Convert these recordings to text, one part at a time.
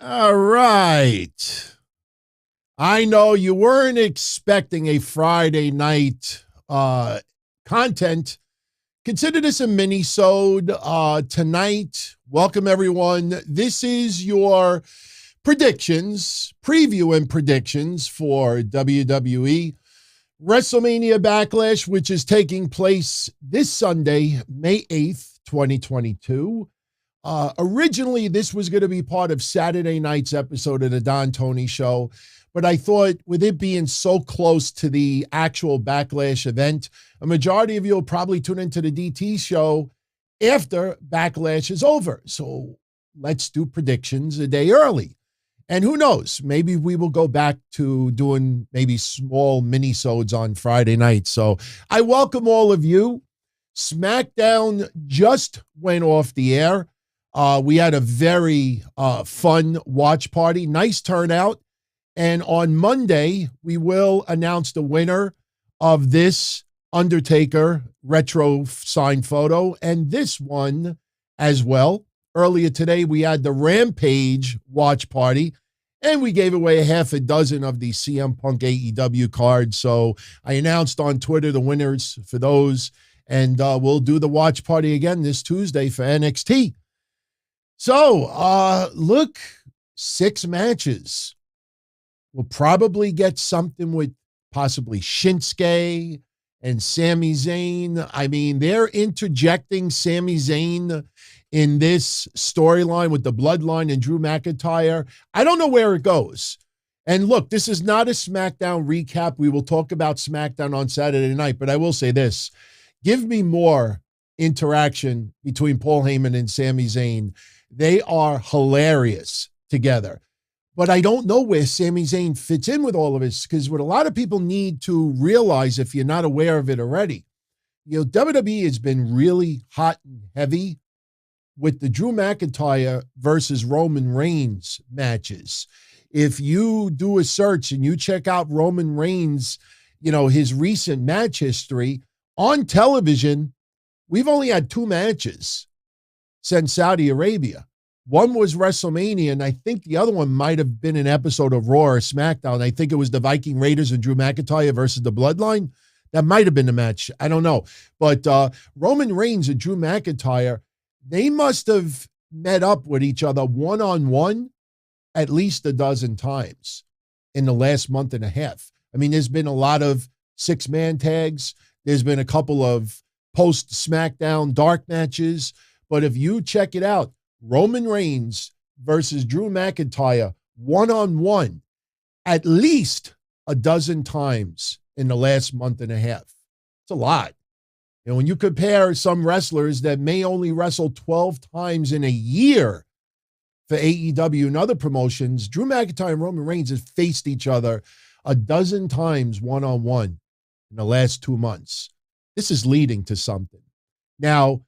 All right. I know you weren't expecting a Friday night content. Consider this a mini-sode tonight. Welcome, everyone. This is your predictions, preview and predictions for WWE WrestleMania Backlash, which is taking place this Sunday, May 8th, 2022. Originally, this was going to be part of Saturday night's episode of the Don Tony Show, but I thought with it being so close to the actual Backlash event, a majority of you will probably tune into the DT show after Backlash is over. So let's do predictions a day early. And who knows, maybe we will go back to doing maybe small mini-sodes on Friday night. So I welcome all of you. Smackdown just went off the air. We had a very fun watch party, nice turnout. And on Monday, we will announce the winner of this Undertaker retro signed photo and this one as well. Earlier today, we had the Rampage watch party, and we gave away a half a dozen of the CM Punk AEW cards. So I announced on Twitter the winners for those, and we'll do the watch party again this Tuesday for NXT. So, look, 6 matches. We'll probably get something with possibly Shinsuke and Sami Zayn. I mean, they're interjecting Sami Zayn in this storyline with the Bloodline and Drew McIntyre. I don't know where it goes. And look, this is not a SmackDown recap. We will talk about SmackDown on Saturday night, but I will say this. Give me more interaction between Paul Heyman and Sami Zayn. They are hilarious together. But I don't know where Sami Zayn fits in with all of this, because what a lot of people need to realize, if you're not aware of it already, WWE has been really hot and heavy with the Drew McIntyre versus Roman Reigns matches. If you do a search and you check out Roman Reigns, his recent match history on television, we've only had 2 matches since Saudi Arabia. One was WrestleMania, and I think the other one might have been an episode of Raw or SmackDown. I think it was the Viking Raiders and Drew McIntyre versus the Bloodline. That might have been the match. I don't know. But Roman Reigns and Drew McIntyre, they must have met up with each other one-on-one at least a dozen times in the last month and a half. I mean, there's been a lot of 6-man tags. There's been a couple of post-SmackDown dark matches. But if you check it out, Roman Reigns versus Drew McIntyre one-on-one at least a dozen times in the last month and a half. It's a lot. When you compare some wrestlers that may only wrestle 12 times in a year for AEW and other promotions, Drew McIntyre and Roman Reigns have faced each other a dozen times one-on-one in the last 2 months. This is leading to something. Now,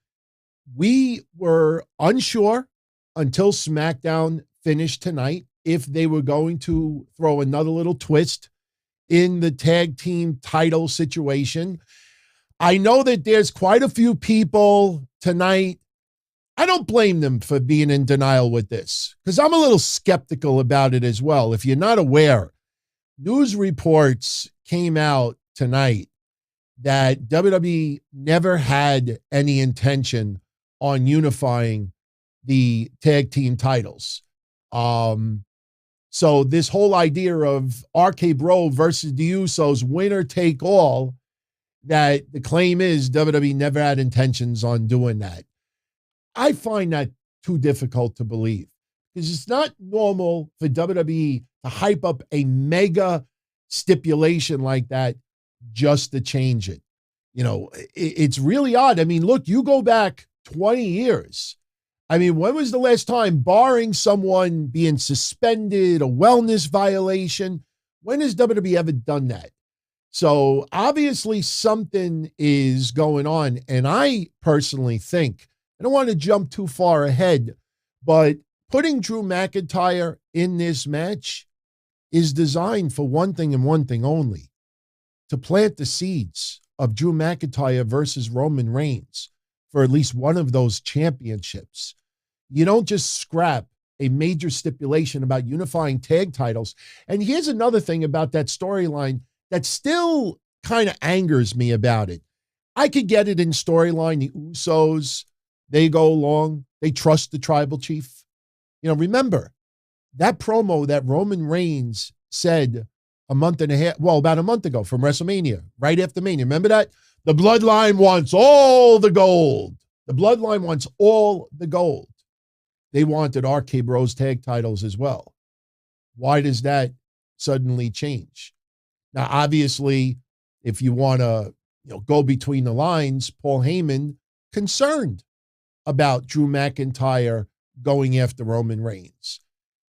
we were unsure until SmackDown finished tonight if they were going to throw another little twist in the tag team title situation. I know that there's quite a few people tonight. I don't blame them for being in denial with this, because I'm a little skeptical about it as well. If you're not aware, news reports came out tonight that WWE never had any intention on unifying the tag team titles. So this whole idea of RK Bro versus the Usos, winner take all, that the claim is WWE never had intentions on doing that. I find that too difficult to believe, because it's not normal for WWE to hype up a mega stipulation like that just to change it. It's really odd. I mean, look, you go back 20 years. I mean, when was the last time, barring someone being suspended, a wellness violation, when has WWE ever done that? So obviously something is going on. And I personally think, I don't want to jump too far ahead, but putting Drew McIntyre in this match is designed for one thing and one thing only, to plant the seeds of Drew McIntyre versus Roman Reigns for at least one of those championships. You don't just scrap a major stipulation about unifying tag titles. And here's another thing about that storyline that still kind of angers me about it. I could get it in storyline. The Usos, they go along. They trust the tribal chief. You know, remember that promo that Roman Reigns said about a month ago from WrestleMania, right after Mania. Remember that? The Bloodline wants all the gold. The Bloodline wants all the gold. They wanted RK Bros tag titles as well. Why does that suddenly change? Now, obviously, if you want to go between the lines, Paul Heyman concerned about Drew McIntyre going after Roman Reigns.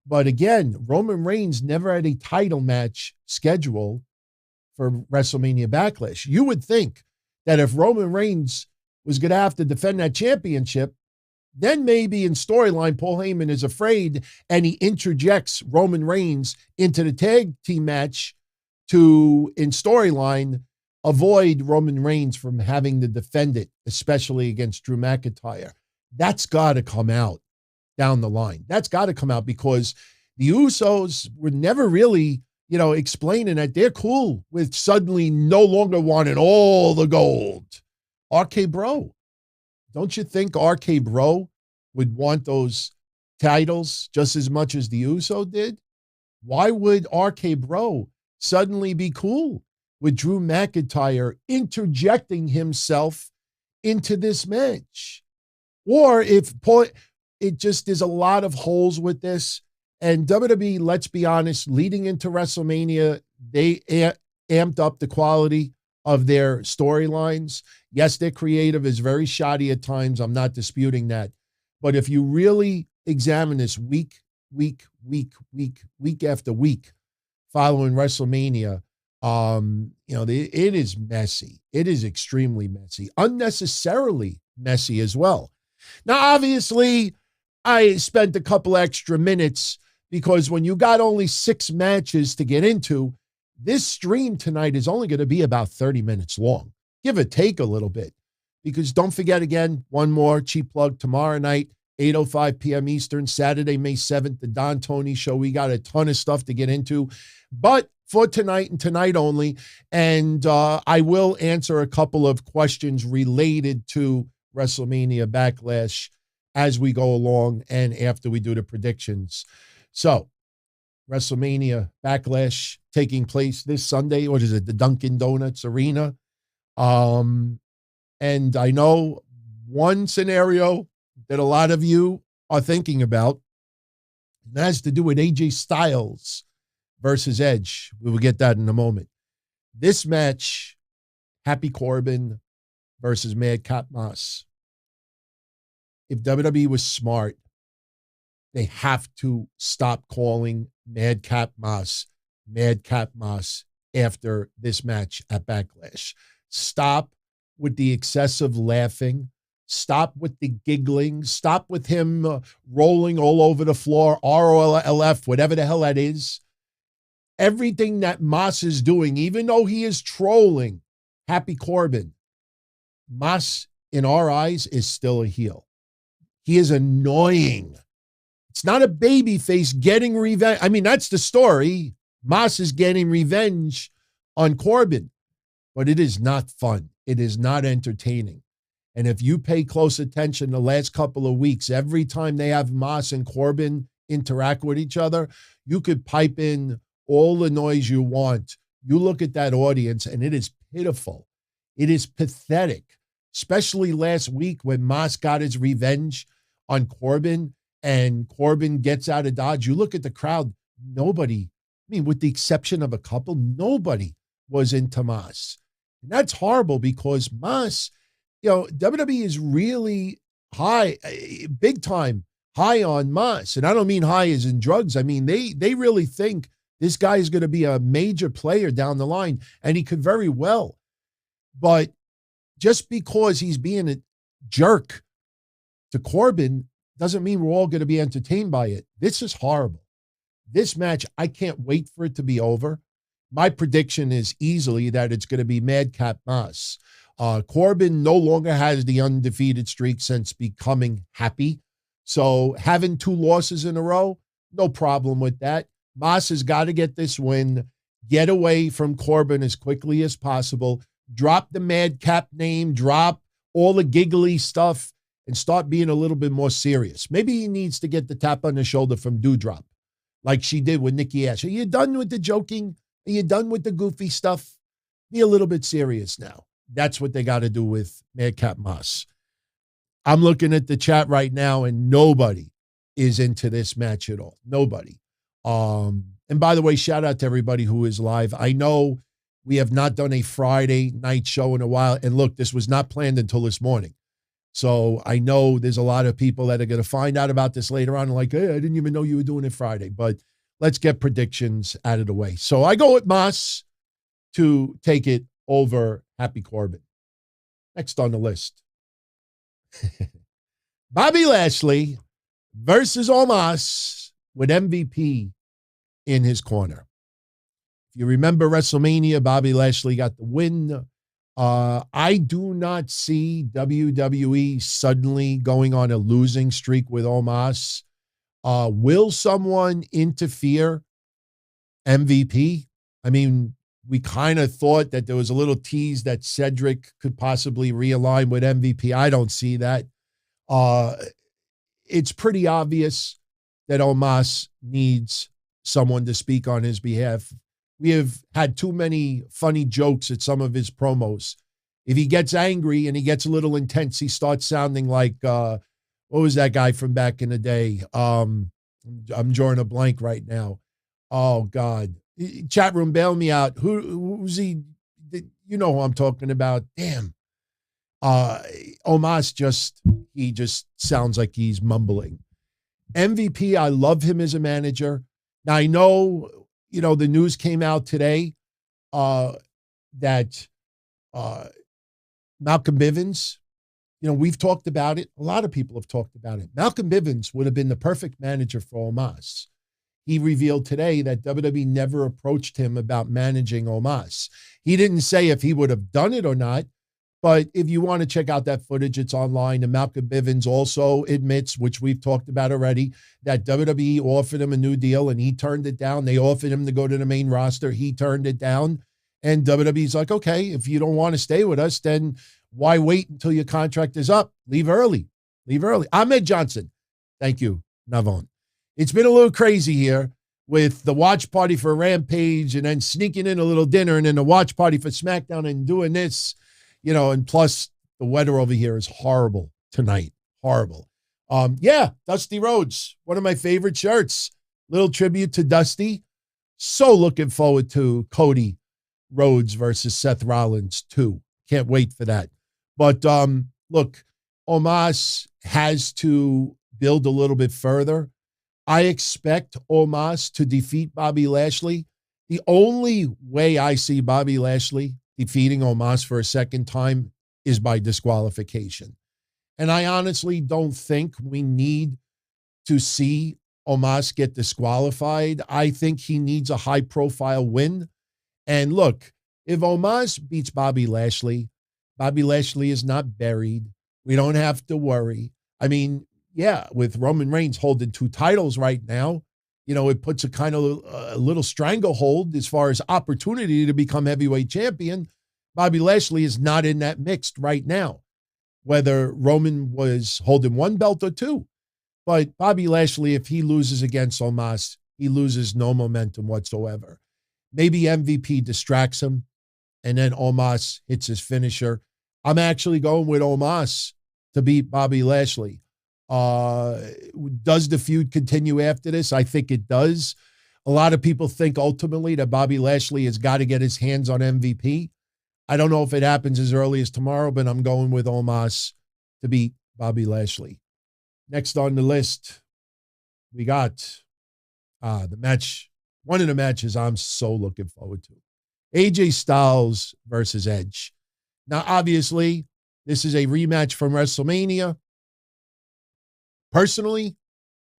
But again, Roman Reigns never had a title match scheduled for WrestleMania Backlash. You would think that if Roman Reigns was going to have to defend that championship, then maybe in storyline, Paul Heyman is afraid and he interjects Roman Reigns into the tag team match to, in storyline, avoid Roman Reigns from having to defend it, especially against Drew McIntyre. That's got to come out down the line. That's got to come out because the Usos were never really, explaining that they're cool with suddenly no longer wanting all the gold. RK Bro, don't you think RK Bro would want those titles just as much as the Uso did? Why would RK Bro suddenly be cool with Drew McIntyre interjecting himself into this match? Or it just, there's a lot of holes with this. And WWE, let's be honest, leading into WrestleMania, they amped up the quality of their storylines. Yes, their creative is very shoddy at times. I'm not disputing that. But if you really examine this week after week following WrestleMania, it is messy. It is extremely messy, unnecessarily messy as well. Now, obviously, I spent a couple extra minutes because when you got only 6 matches to get into, this stream tonight is only going to be about 30 minutes long, give or take a little bit. Because don't forget again, one more cheap plug tomorrow night, 8:05 p.m. Eastern, Saturday, May 7th, the Don Tony Show. We got a ton of stuff to get into, but for tonight and tonight only. And I will answer a couple of questions related to WrestleMania Backlash as we go along and after we do the predictions. So, WrestleMania Backlash taking place this Sunday. What is it? The Dunkin' Donuts Arena. And I know one scenario that a lot of you are thinking about, and that has to do with AJ Styles versus Edge. We will get that in a moment. This match, Happy Corbin versus Madcap Moss. If WWE was smart, they have to stop calling Madcap Moss after this match at Backlash. Stop with the excessive laughing. Stop with the giggling. Stop with him rolling all over the floor, ROLF, whatever the hell that is. Everything that Moss is doing, even though he is trolling Happy Corbin, Moss, in our eyes, is still a heel. He is annoying. It's not a baby face getting revenge. I mean, that's the story. Moss is getting revenge on Corbin, but it is not fun. It is not entertaining. And if you pay close attention the last couple of weeks, every time they have Moss and Corbin interact with each other, you could pipe in all the noise you want. You look at that audience and it is pitiful. It is pathetic, especially last week when Moss got his revenge on Corbin and Corbin gets out of Dodge. You look at the crowd, nobody, with the exception of a couple, nobody was into Moss. And that's horrible because Moss, WWE is really high, big time high on Moss. And I don't mean high as in drugs. I mean, they really think this guy is going to be a major player down the line, and he could very well. But just because he's being a jerk to Corbin doesn't mean we're all going to be entertained by it. This is horrible. This match, I can't wait for it to be over. My prediction is easily that it's going to be Madcap Moss. Corbin no longer has the undefeated streak since becoming happy. So having 2 losses in a row, no problem with that. Moss has got to get this win, get away from Corbin as quickly as possible, drop the Madcap name, drop all the giggly stuff, and start being a little bit more serious. Maybe he needs to get the tap on the shoulder from Dewdrop, like she did with Nikki Ash. Are you done with the joking? Are you done with the goofy stuff? Be a little bit serious now. That's what they got to do with Madcap Moss. I'm looking at the chat right now, and nobody is into this match at all. Nobody. And by the way, shout out to everybody who is live. I know we have not done a Friday night show in a while. And look, this was not planned until this morning. So I know there's a lot of people that are going to find out about this later on and like, hey, I didn't even know you were doing it Friday. But let's get predictions out of the way. So I go with Moss to take it over Happy Corbin. Next on the list, Bobby Lashley versus Omos with MVP in his corner. If you remember WrestleMania, Bobby Lashley got the win. I do not see WWE suddenly going on a losing streak with Omos. Will someone interfere? MVP? I mean, we kind of thought that there was a little tease that Cedric could possibly realign with MVP. I don't see that. It's pretty obvious that Omos needs someone to speak on his behalf. We have had too many funny jokes at some of his promos. If he gets angry and he gets a little intense, he starts sounding like, what was that guy from back in the day? I'm drawing a blank right now. Oh, God. Chat room, bail me out. Who's he? You know who I'm talking about. Damn. Omos he just sounds like he's mumbling. MVP, I love him as a manager. Now, I know, the news came out today that Malcolm Bivens, we've talked about it. A lot of people have talked about it. Malcolm Bivens would have been the perfect manager for Omos. He revealed today that WWE never approached him about managing Omos. He didn't say if he would have done it or not, but if you want to check out that footage, it's online. And Malcolm Bivens also admits, which we've talked about already, that WWE offered him a new deal and he turned it down. They offered him to go to the main roster. He turned it down. And WWE's like, okay, if you don't want to stay with us, then why wait until your contract is up? Leave early. Leave early. Ahmed Johnson. Thank you, Navon. It's been a little crazy here with the watch party for Rampage and then sneaking in a little dinner and then the watch party for SmackDown and doing this, and plus the weather over here is horrible tonight. Horrible. Dusty Rhodes, one of my favorite shirts. Little tribute to Dusty. So looking forward to Cody Rhodes versus Seth Rollins too. Can't wait for that. But look, Omos has to build a little bit further. I expect Omos to defeat Bobby Lashley. The only way I see Bobby Lashley defeating Omos for a second time is by disqualification. And I honestly don't think we need to see Omos get disqualified. I think he needs a high-profile win. And look, if Omos beats Bobby Lashley is not buried. We don't have to worry. I mean, yeah, with Roman Reigns holding 2 titles right now, it puts a kind of a little stranglehold as far as opportunity to become heavyweight champion. Bobby Lashley is not in that mix right now, whether Roman was holding 1 belt or 2. But Bobby Lashley, if he loses against Omos, he loses no momentum whatsoever. Maybe MVP distracts him, and then Omos hits his finisher. I'm actually going with Omos to beat Bobby Lashley. Does the feud continue after this? I think it does. A lot of people think ultimately that Bobby Lashley has got to get his hands on MVP. I don't know if it happens as early as tomorrow, but I'm going with Omos to beat Bobby Lashley. Next on the list, we got the match. One of the matches I'm so looking forward to. AJ Styles versus Edge. Now, obviously, this is a rematch from WrestleMania. Personally,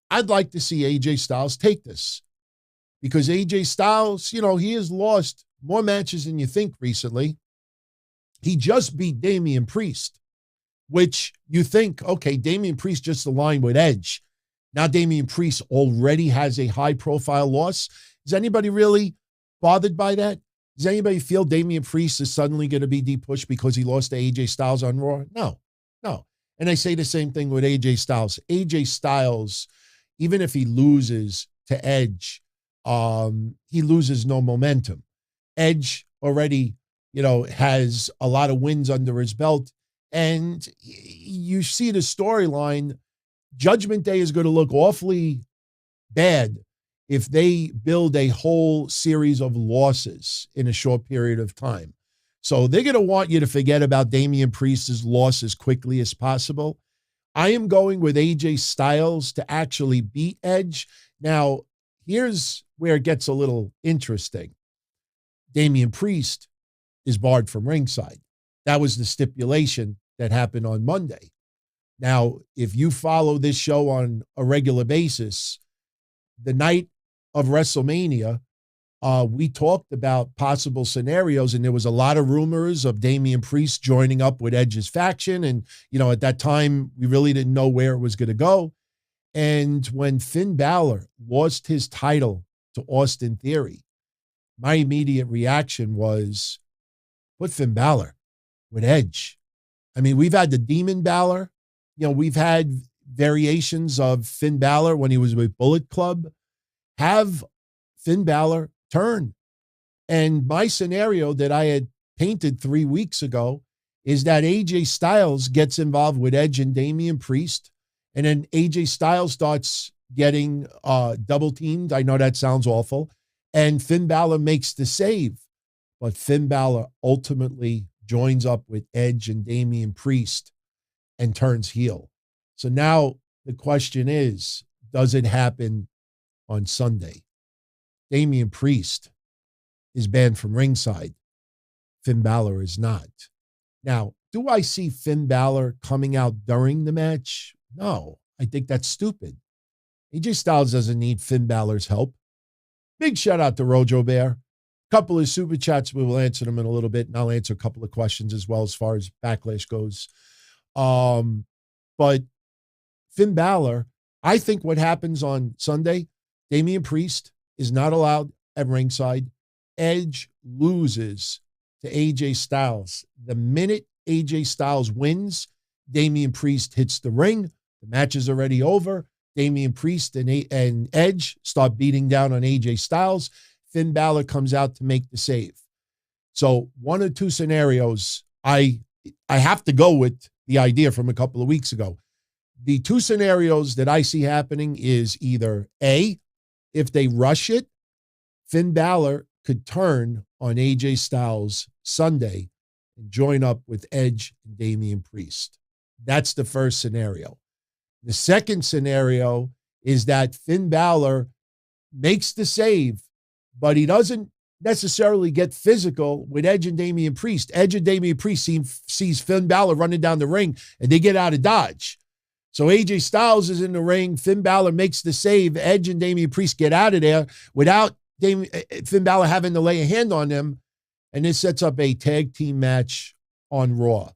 I'd like to see AJ Styles take this because AJ Styles, he has lost more matches than you think recently. He just beat Damian Priest which you think, okay, Damian Priest just aligned with Edge. Now Damian Priest already has a high-profile loss. Is anybody really bothered by that? Does anybody feel Damian Priest is suddenly going to be de-pushed because he lost to AJ Styles on Raw? No. And I say the same thing with AJ Styles. AJ Styles, even if he loses to Edge, he loses no momentum. Edge already, has a lot of wins under his belt. And you see the storyline, Judgment Day is going to look awfully bad if they build a whole series of losses in a short period of time. So they're going to want you to forget about Damian Priest's loss as quickly as possible. I am going with AJ Styles to actually beat Edge. Now, here's where it gets a little interesting. Damian Priest is barred from ringside. That was the stipulation that happened on Monday. Now, if you follow this show on a regular basis, the night of WrestleMania, we talked about possible scenarios, and there was a lot of rumors of Damian Priest joining up with Edge's faction. And, at that time, we really didn't know where it was going to go. And when Finn Balor lost his title to Austin Theory, my immediate reaction was, put Finn Balor with Edge. I mean, we've had the Demon Balor. We've had variations of Finn Balor when he was with Bullet Club. Have Finn Balor turn. And my scenario that I had painted 3 weeks ago is that AJ Styles gets involved with Edge and Damian Priest, and then AJ Styles starts getting double teamed. I know that sounds awful. And Finn Balor makes the save. But Finn Balor ultimately joins up with Edge and Damian Priest and turns heel. So now the question is, does it happen on Sunday? Damian Priest is banned from ringside. Finn Balor is not. Now, do I see Finn Balor coming out during the match? No, I think that's stupid. AJ Styles doesn't need Finn Balor's help. Big shout out to Rojo Bear. Couple of super chats. We will answer them in a little bit, and I'll answer a couple of questions as well as far as Backlash goes. But Finn Balor, I think what happens on Sunday, Damian Priest is not allowed at ringside. Edge loses to AJ Styles. The minute AJ Styles wins, Damian Priest hits the ring. The match is already over. Damian Priest and Edge start beating down on AJ Styles. Finn Balor comes out to make the save. So one or two scenarios, I have to go with the idea from a couple of weeks ago. The two scenarios that I see happening is either A, if they rush it, Finn Balor could turn on AJ Styles Sunday and join up with Edge and Damian Priest. That's the first scenario. The second scenario is that Finn Balor makes the save, but he doesn't necessarily get physical with Edge and Damian Priest. Edge and Damian Priest sees Finn Balor running down the ring, and they get out of dodge. So AJ Styles is in the ring. Finn Balor makes the save. Edge and Damian Priest get out of there without Finn Balor having to lay a hand on them. And this sets up a tag team match on Raw.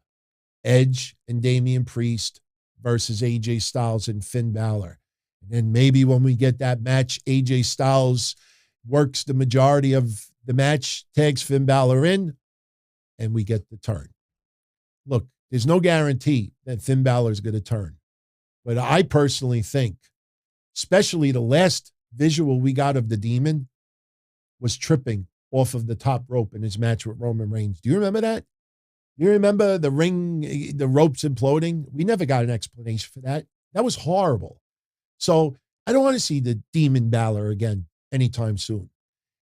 Edge and Damian Priest versus AJ Styles and Finn Balor. And then maybe when we get that match, AJ Styles works the majority of the match, tags Finn Balor in, and we get the turn. Look, there's no guarantee that Finn Balor is going to turn. But I personally think, especially the last visual we got of the Demon was tripping off of the top rope in his match with Roman Reigns. Do you remember that? You remember the ring, the ropes imploding? We never got an explanation for that. That was horrible. So I don't want to see the Demon Balor again anytime soon.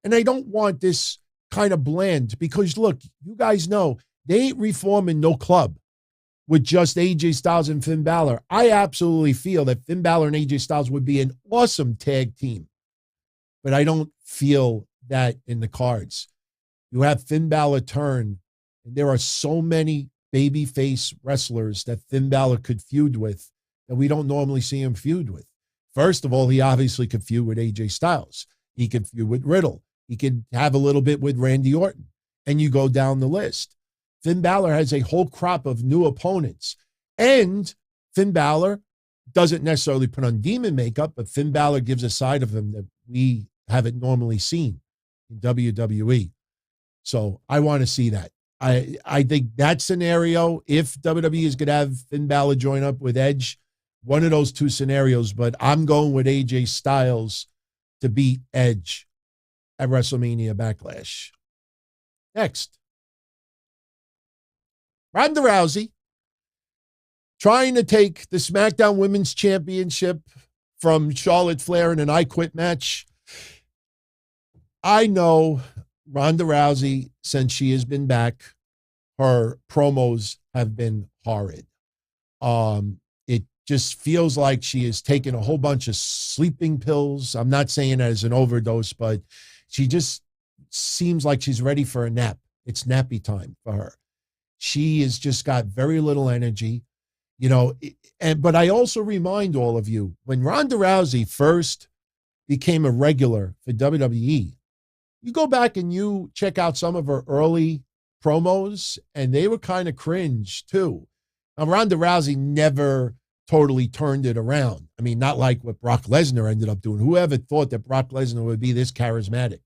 And I don't want this kind of blend because, look, you guys know they ain't reforming no club with just AJ Styles and Finn Balor. I absolutely feel that Finn Balor and AJ Styles would be an awesome tag team. But I don't feel that in the cards. You have Finn Balor turn, and there are so many babyface wrestlers that Finn Balor could feud with that we don't normally see him feud with. First of all, he obviously could feud with AJ Styles. He could feud with Riddle. He could have a little bit with Randy Orton. And you go down the list. Finn Balor has a whole crop of new opponents. And Finn Balor doesn't necessarily put on demon makeup, but Finn Balor gives a side of him that we haven't normally seen in WWE. So I want to see that. I think that scenario, if WWE is going to have Finn Balor join up with Edge, one of those two scenarios, but I'm going with AJ Styles to beat Edge at WrestleMania Backlash. Next, Ronda Rousey trying to take the SmackDown Women's Championship from Charlotte Flair in an I Quit match. I know Ronda Rousey, since she has been back, her promos have been horrid. It just feels like she has taken a whole bunch of sleeping pills. I'm not saying that as an overdose, but she just seems like she's ready for a nap. It's nappy time for her. She has just got very little energy, but I also remind all of you, when Ronda Rousey first became a regular for WWE, you go back and you check out some of her early promos, and they were kind of cringe too. Now, Ronda Rousey never totally turned it around. I mean, not like what Brock Lesnar ended up doing. Whoever thought that Brock Lesnar would be this charismatic?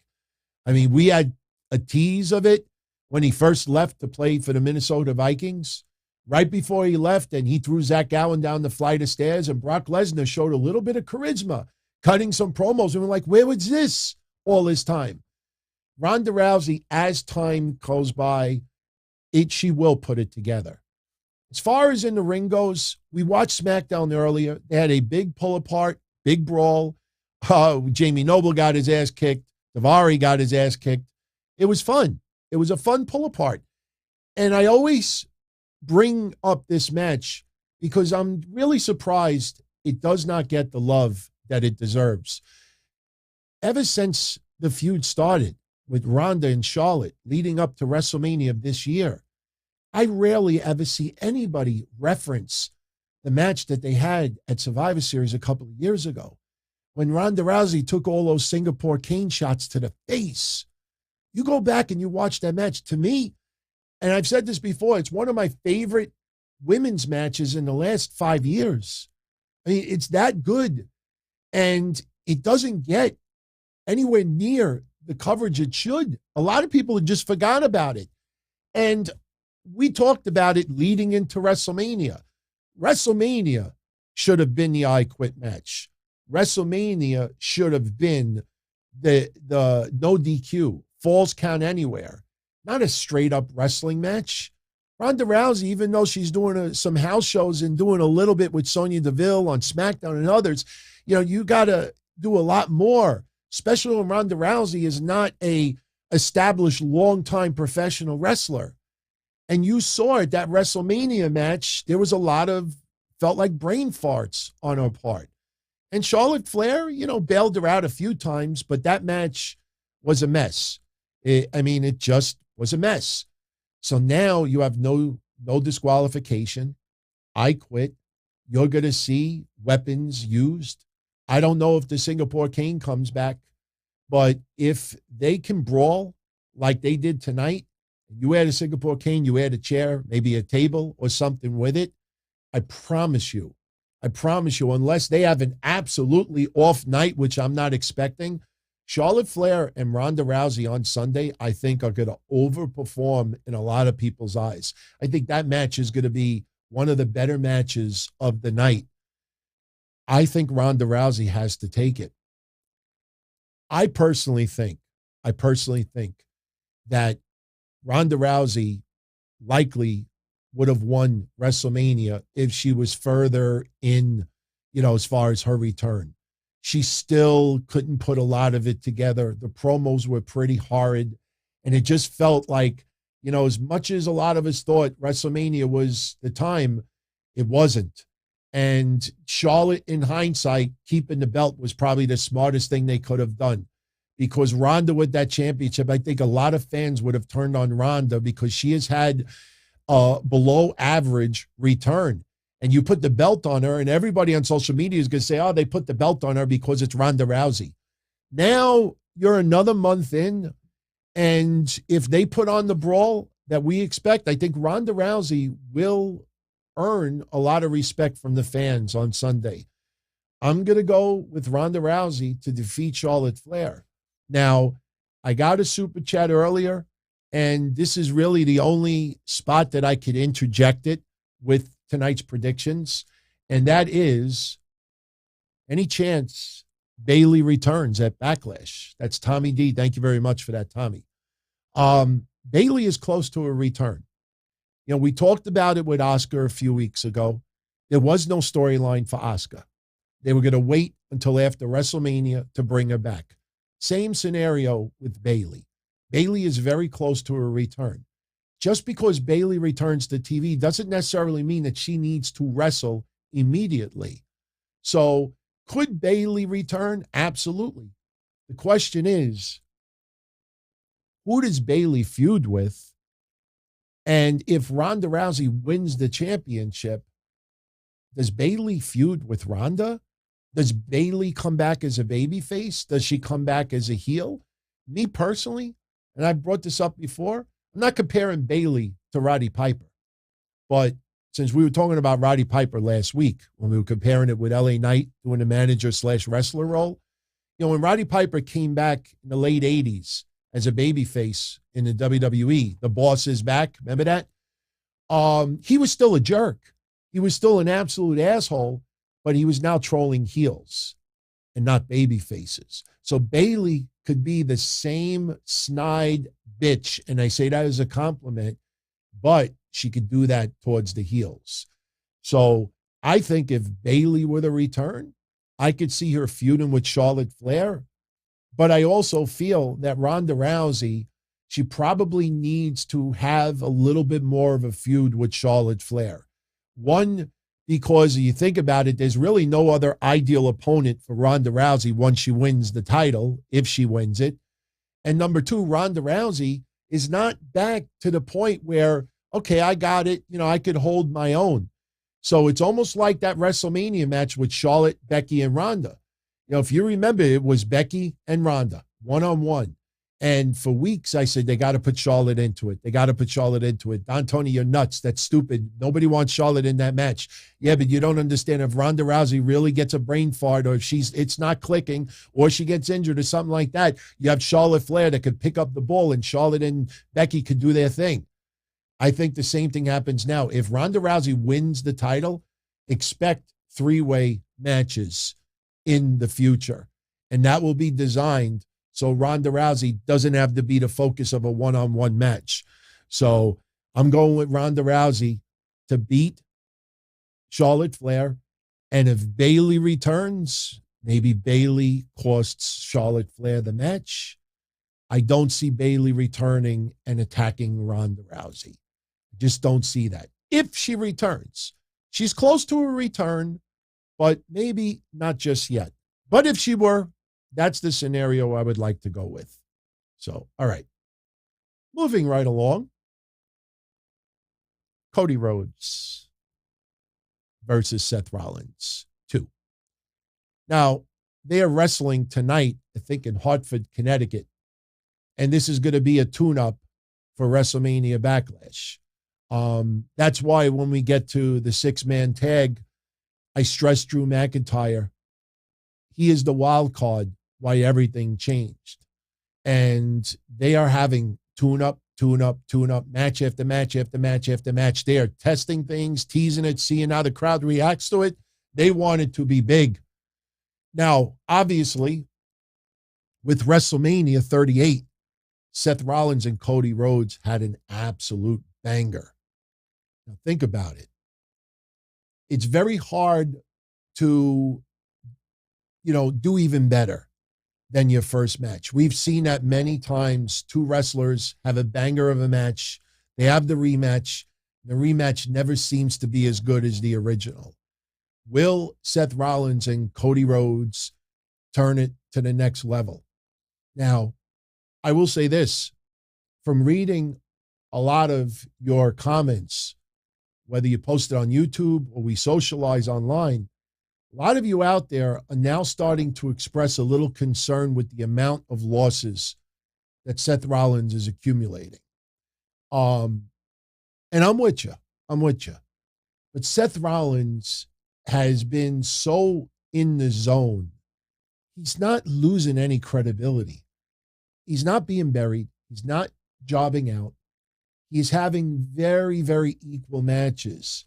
I mean, we had a tease of it when he first left to play for the Minnesota Vikings. Right before he left, and he threw Zach Gowen down the flight of stairs, and Brock Lesnar showed a little bit of charisma, cutting some promos, and we're like, where was this all this time? Ronda Rousey, as time goes by, she will put it together. As far as in the ring goes, we watched SmackDown earlier. They had a big pull apart, big brawl. Jamie Noble got his ass kicked. Daivari got his ass kicked. It was fun. It was a fun pull apart. And I always bring up this match because I'm really surprised it does not get the love that it deserves. Ever since the feud started with Ronda and Charlotte leading up to WrestleMania of this year, I rarely ever see anybody reference the match that they had at Survivor Series a couple of years ago when Ronda Rousey took all those Singapore cane shots to the face. You go back and you watch that match. To me, and I've said this before, it's one of my favorite women's matches in the last 5 years. I mean, it's that good. And it doesn't get anywhere near the coverage it should. A lot of people have just forgot about it. And we talked about it leading into WrestleMania. WrestleMania should have been the I Quit match. WrestleMania should have been the no DQ, falls count anywhere. Not a straight up wrestling match. Ronda Rousey, even though she's doing some house shows and doing a little bit with Sonya Deville on SmackDown and others, you got to do a lot more, especially when Ronda Rousey is not a established long-time professional wrestler. And you saw it, that WrestleMania match, there was a lot of, felt like brain farts on her part. And Charlotte Flair, bailed her out a few times, but that match was a mess. It just was a mess. So now you have no disqualification. I Quit. You're going to see weapons used. I don't know if the Singapore cane comes back, but if they can brawl like they did tonight, you add a Singapore cane, you add a chair, maybe a table or something with it, I promise you, unless they have an absolutely off night, which I'm not expecting, Charlotte Flair and Ronda Rousey on Sunday, I think, are going to overperform in a lot of people's eyes. I think that match is going to be one of the better matches of the night. I think Ronda Rousey has to take it. I personally think that Ronda Rousey likely would have won WrestleMania if she was further in, as far as her return. She still couldn't put a lot of it together. The promos were pretty horrid. And it just felt like, as much as a lot of us thought WrestleMania was the time, it wasn't. And Charlotte, in hindsight, keeping the belt was probably the smartest thing they could have done. Because Ronda with that championship, I think a lot of fans would have turned on Ronda because she has had a below average return. And you put the belt on her, and everybody on social media is going to say, oh, they put the belt on her because it's Ronda Rousey. Now you're another month in, and if they put on the brawl that we expect, I think Ronda Rousey will earn a lot of respect from the fans on Sunday. I'm going to go with Ronda Rousey to defeat Charlotte Flair. Now, I got a super chat earlier, and this is really the only spot that I could interject it with tonight's predictions, and that is any chance Bayley returns at Backlash. That's Tommy D. Thank you very much for that, Tommy. Bayley is close to a return. You know, we talked about it with Asuka a few weeks ago. There was no storyline for Asuka. They were going to wait until after WrestleMania to bring her back. Same scenario with Bayley. Bayley is very close to a return. Just because Bayley returns to TV doesn't necessarily mean that she needs to wrestle immediately. So could Bayley return? Absolutely. The question is, who does Bayley feud with? And if Ronda Rousey wins the championship, does Bayley feud with Ronda? Does Bayley come back as a babyface? Does she come back as a heel? Me personally, and I brought this up before, I'm not comparing Bayley to Roddy Piper. But since we were talking about Roddy Piper last week, when we were comparing it with LA Knight doing the manager/wrestler role, you know, when Roddy Piper came back in the late 80s as a babyface in the WWE, the boss is back, remember that? He was still a jerk. He was still an absolute asshole, but he was now trolling heels and not baby faces. So Bayley could be the same snide bitch, and I say that as a compliment, but she could do that towards the heels. So I think if Bayley were to return, I could see her feuding with Charlotte Flair. But I also feel that Ronda Rousey, she probably needs to have a little bit more of a feud with Charlotte Flair. One, because you think about it, there's really no other ideal opponent for Ronda Rousey once she wins the title, if she wins it. And number two, Ronda Rousey is not back to the point where, okay, I got it, you know, I could hold my own. So it's almost like that WrestleMania match with Charlotte, Becky, and Ronda. You know, if you remember, it was Becky and Ronda, one-on-one. And for weeks, I said, they got to put Charlotte into it. They got to put Charlotte into it. Don Tony, you're nuts. That's stupid. Nobody wants Charlotte in that match. Yeah, but you don't understand. If Ronda Rousey really gets a brain fart, or if it's not clicking, or she gets injured or something like that, you have Charlotte Flair that could pick up the ball, and Charlotte and Becky could do their thing. I think the same thing happens now. If Ronda Rousey wins the title, expect three-way matches in the future. And that will be designed so Ronda Rousey doesn't have to be the focus of a one-on-one match. So I'm going with Ronda Rousey to beat Charlotte Flair. And if Bayley returns, maybe Bayley costs Charlotte Flair the match. I don't see Bayley returning and attacking Ronda Rousey. Just don't see that. If she returns, she's close to a return, but maybe not just yet. But if she were, that's the scenario I would like to go with. So, all right. Moving right along. Cody Rhodes versus Seth Rollins 2. Now, they are wrestling tonight, I think, in Hartford, Connecticut. And this is going to be a tune-up for WrestleMania Backlash. That's why when we get to the six-man tag, I stress Drew McIntyre. He is the wild card why everything changed. And they are having tune-up, match after match after match after match. They are testing things, teasing it, seeing how the crowd reacts to it. They want it to be big. Now, obviously, with WrestleMania 38, Seth Rollins and Cody Rhodes had an absolute banger. Now, think about it. It's very hard to, do even better than your first match. We've seen that many times. Two wrestlers have a banger of a match. They have the rematch. The rematch never seems to be as good as the original. Will Seth Rollins and Cody Rhodes turn it to the next level? Now, I will say this. From reading a lot of your comments, whether you post it on YouTube or we socialize online, a lot of you out there are now starting to express a little concern with the amount of losses that Seth Rollins is accumulating. And I'm with you. But Seth Rollins has been so in the zone. He's not losing any credibility. He's not being buried. He's not jobbing out. He's having very, very equal matches.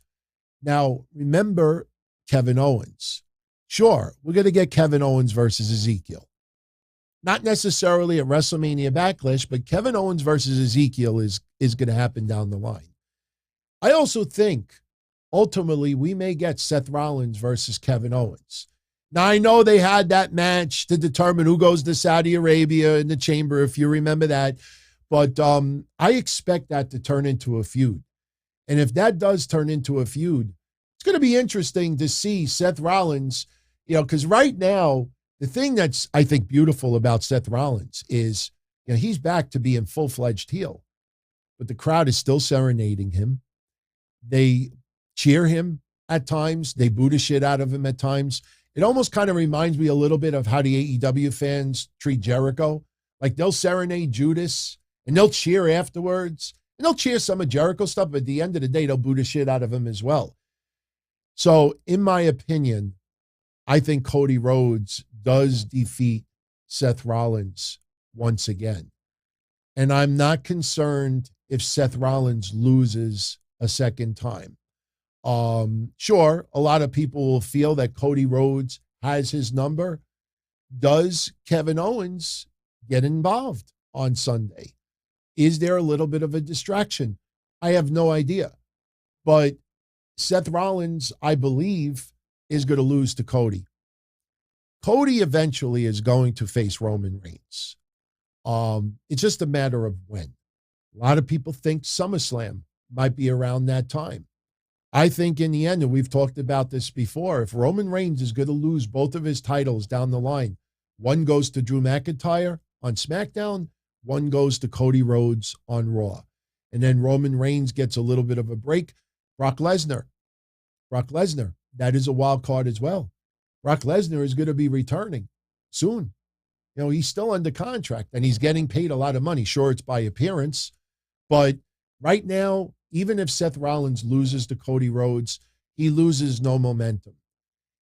Now, remember Kevin Owens. Sure, we're going to get Kevin Owens versus Ezekiel. Not necessarily at WrestleMania Backlash, but Kevin Owens versus Ezekiel is going to happen down the line. I also think, ultimately, we may get Seth Rollins versus Kevin Owens. Now, I know they had that match to determine who goes to Saudi Arabia in the chamber, if you remember that. But I expect that to turn into a feud. And if that does turn into a feud, it's going to be interesting to see Seth Rollins, because right now, the thing that's, I think, beautiful about Seth Rollins is, he's back to being full-fledged heel. But the crowd is still serenading him. They cheer him at times. They boo the shit out of him at times. It almost kind of reminds me a little bit of how the AEW fans treat Jericho. Like, they'll serenade Judas, and they'll cheer afterwards. And they'll cheer some of Jericho stuff, but at the end of the day, they'll boo the shit out of him as well. So, in my opinion, I think Cody Rhodes does defeat Seth Rollins once again. And I'm not concerned if Seth Rollins loses a second time. Sure, a lot of people will feel that Cody Rhodes has his number. Does Kevin Owens get involved on Sunday? Is there a little bit of a distraction? I have no idea. But Seth Rollins, I believe, is going to lose to Cody. Cody eventually is going to face Roman Reigns. It's just a matter of when. A lot of people think SummerSlam might be around that time. I think in the end, and we've talked about this before, if Roman Reigns is going to lose both of his titles down the line, one goes to Drew McIntyre on SmackDown, one goes to Cody Rhodes on Raw. And then Roman Reigns gets a little bit of a break. Brock Lesnar, that is a wild card as well. Brock Lesnar is going to be returning soon. He's still under contract and he's getting paid a lot of money. Sure, it's by appearance, but right now, even if Seth Rollins loses to Cody Rhodes, he loses no momentum.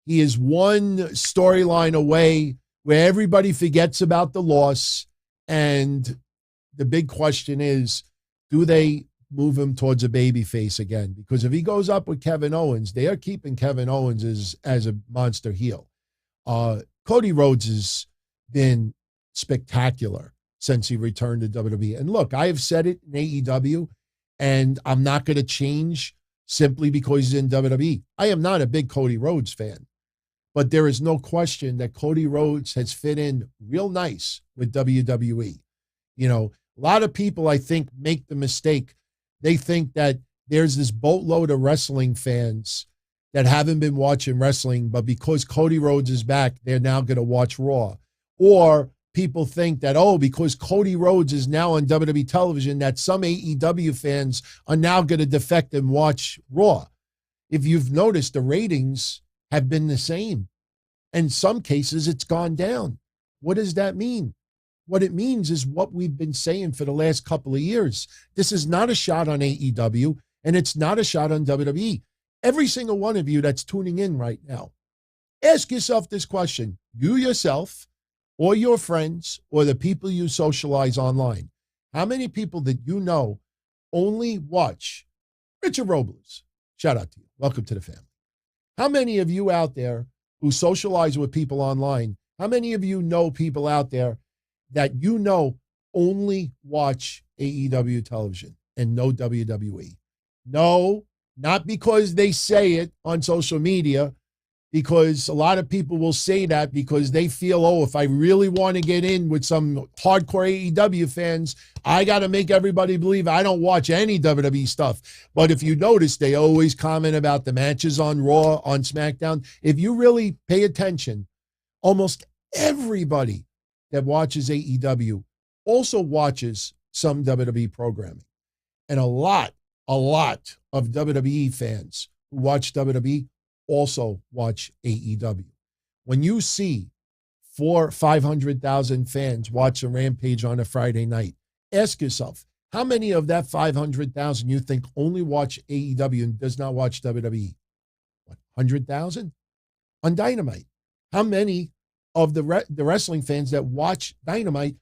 He is one storyline away where everybody forgets about the loss. And the big question is, do they move him towards a babyface again? Because if he goes up with Kevin Owens, they are keeping Kevin Owens as a monster heel. Cody Rhodes has been spectacular since he returned to WWE. And look, I have said it in AEW, and I'm not going to change simply because he's in WWE. I am not a big Cody Rhodes fan, but there is no question that Cody Rhodes has fit in real nice with WWE. A lot of people, I think, make the mistake. They think that there's this boatload of wrestling fans that haven't been watching wrestling, but because Cody Rhodes is back, they're now going to watch Raw. Or people think that, because Cody Rhodes is now on WWE television, that some AEW fans are now going to defect and watch Raw. If you've noticed, the ratings have been the same. In some cases, it's gone down. What does that mean? What it means is what we've been saying for the last couple of years. This is not a shot on AEW, and it's not a shot on WWE. Every single one of you that's tuning in right now, ask yourself this question. You yourself, or your friends, or the people you socialize online. How many people that you know only watch Richard Robles? Shout out to you. Welcome to the family. How many of you out there who socialize with people online, how many of you know people out there that only watch AEW television and no WWE? No, not because they say it on social media, because a lot of people will say that because they feel, if I really want to get in with some hardcore AEW fans, I got to make everybody believe I don't watch any WWE stuff. But if you notice, they always comment about the matches on Raw, on SmackDown. If you really pay attention, almost everybody that watches AEW also watches some WWE programming. And a lot of WWE fans who watch WWE also watch AEW. When you see 400,000-500,000 fans watch a Rampage on a Friday night, ask yourself, How many of that 500,000 you think only watch AEW and does not watch WWE? What, 100,000? On Dynamite. How many of the wrestling fans that watch Dynamite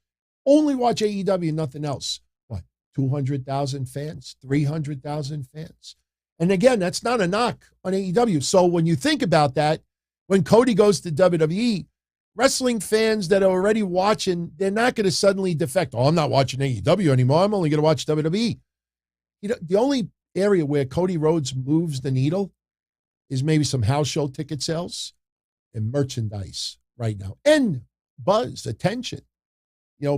only watch AEW and nothing else? What, 200,000 fans? 300,000 fans? And again, that's not a knock on AEW. So when you think about that, when Cody goes to WWE, wrestling fans that are already watching, they're not going to suddenly defect. Oh, I'm not watching AEW anymore. I'm only going to watch WWE. You know, the only area where Cody Rhodes moves the needle is maybe some house show ticket sales and merchandise right now. And buzz, attention,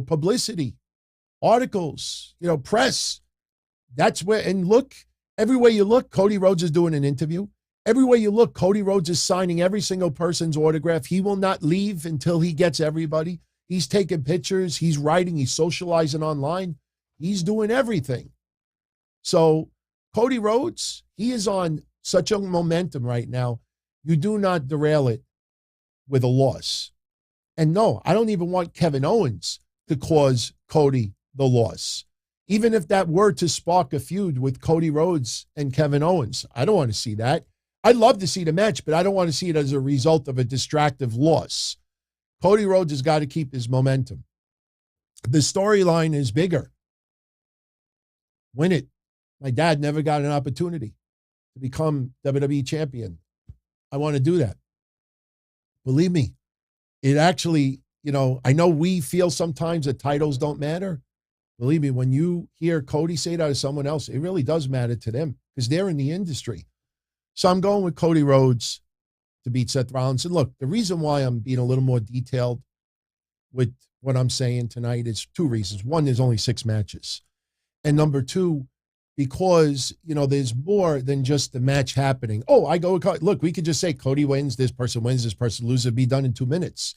publicity, articles, press. That's where, and look, everywhere you look, Cody Rhodes is doing an interview. Everywhere you look, Cody Rhodes is signing every single person's autograph. He will not leave until he gets everybody. He's taking pictures. He's writing. He's socializing online. He's doing everything. So Cody Rhodes, he is on such a momentum right now. You do not derail it with a loss. And no, I don't even want Kevin Owens to cause Cody the loss. Even if that were to spark a feud with Cody Rhodes and Kevin Owens, I don't want to see that. I'd love to see the match, but I don't want to see it as a result of a distractive loss. Cody Rhodes has got to keep his momentum. The storyline is bigger. Win it. My dad never got an opportunity to become WWE champion. I want to do that. Believe me, it actually, I know we feel sometimes that titles don't matter. Believe me, when you hear Cody say that to someone else, it really does matter to them because they're in the industry. So I'm going with Cody Rhodes to beat Seth Rollins. And look, the reason why I'm being a little more detailed with what I'm saying tonight is two reasons. One, there's only 6 matches. And number two, because, there's more than just the match happening. Oh, look, we could just say Cody wins, this person loses, it'd be done in 2 minutes.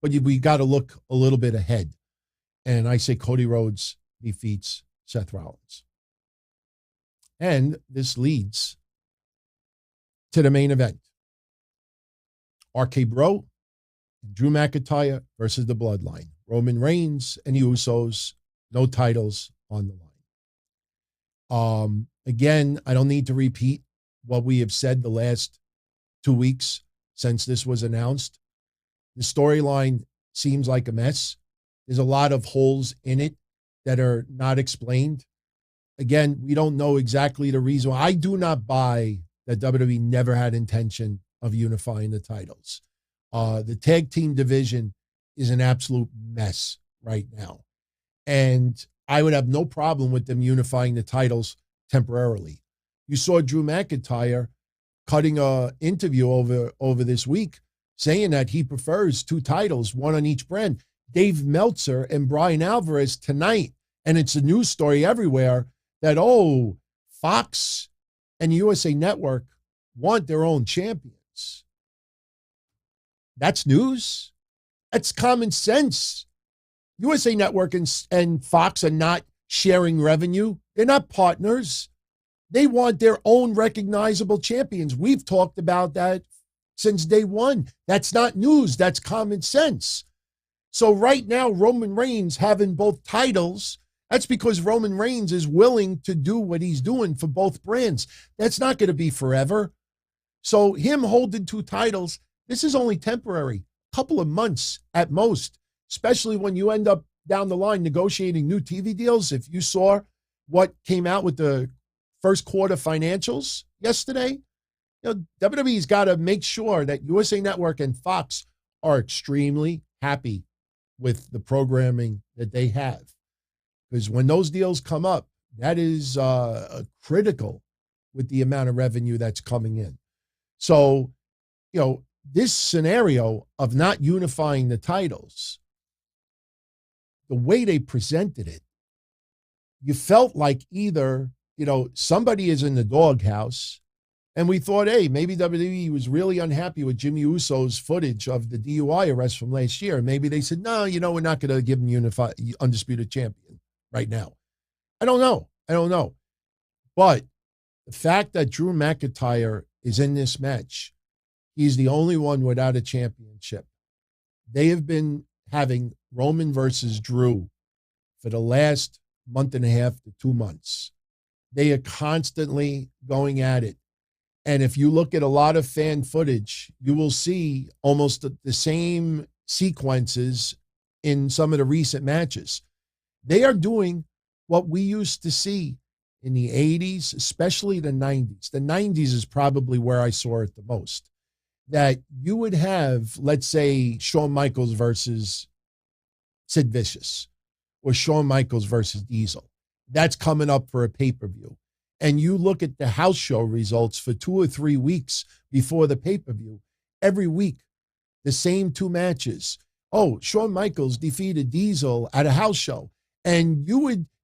But we got to look a little bit ahead. And I say Cody Rhodes defeats Seth Rollins. And this leads to the main event. RK Bro and Drew McIntyre versus the Bloodline. Roman Reigns and the Usos, no titles on the line. Again, I don't need to repeat what we have said the last 2 weeks since this was announced. The storyline seems like a mess. There's a lot of holes in it that are not explained. Again, we don't know exactly the reason. I do not buy that WWE never had intention of unifying the titles. The tag team division is an absolute mess right now. And I would have no problem with them unifying the titles temporarily. You saw Drew McIntyre cutting an interview over this week saying that he prefers 2 titles, one on each brand. Dave Meltzer and Brian Alvarez tonight, and it's a news story everywhere that, Fox and USA Network want their own champions. That's news. That's common sense. USA Network and Fox are not sharing revenue. They're not partners. They want their own recognizable champions. We've talked about that since day one. That's not news. That's common sense. So right now, Roman Reigns having both titles, that's because Roman Reigns is willing to do what he's doing for both brands. That's not going to be forever. So him holding 2 titles, this is only temporary, a couple of months at most, especially when you end up down the line negotiating new TV deals. If you saw what came out with the first quarter financials yesterday, WWE's got to make sure that USA Network and Fox are extremely happy with the programming that they have. Because when those deals come up, that is critical with the amount of revenue that's coming in. So, this scenario of not unifying the titles, the way they presented it, you felt like either, somebody is in the doghouse, and we thought, hey, maybe WWE was really unhappy with Jimmy Uso's footage of the DUI arrest from last year. And maybe they said, no, we're not going to give him undisputed champion right now. I don't know. But the fact that Drew McIntyre is in this match, he's the only one without a championship. They have been having Roman versus Drew for the last month and a half to 2 months. They are constantly going at it. And if you look at a lot of fan footage, you will see almost the same sequences in some of the recent matches. They are doing what we used to see in the 80s, especially the 90s. The 90s is probably where I saw it the most. That you would have, let's say, Shawn Michaels versus Sid Vicious, or Shawn Michaels versus Diesel. That's coming up for a pay-per-view. And you look at the house show results for 2 or 3 weeks before the pay-per-view. Every week, the same 2 matches. Oh, Shawn Michaels defeated Diesel at a house show. And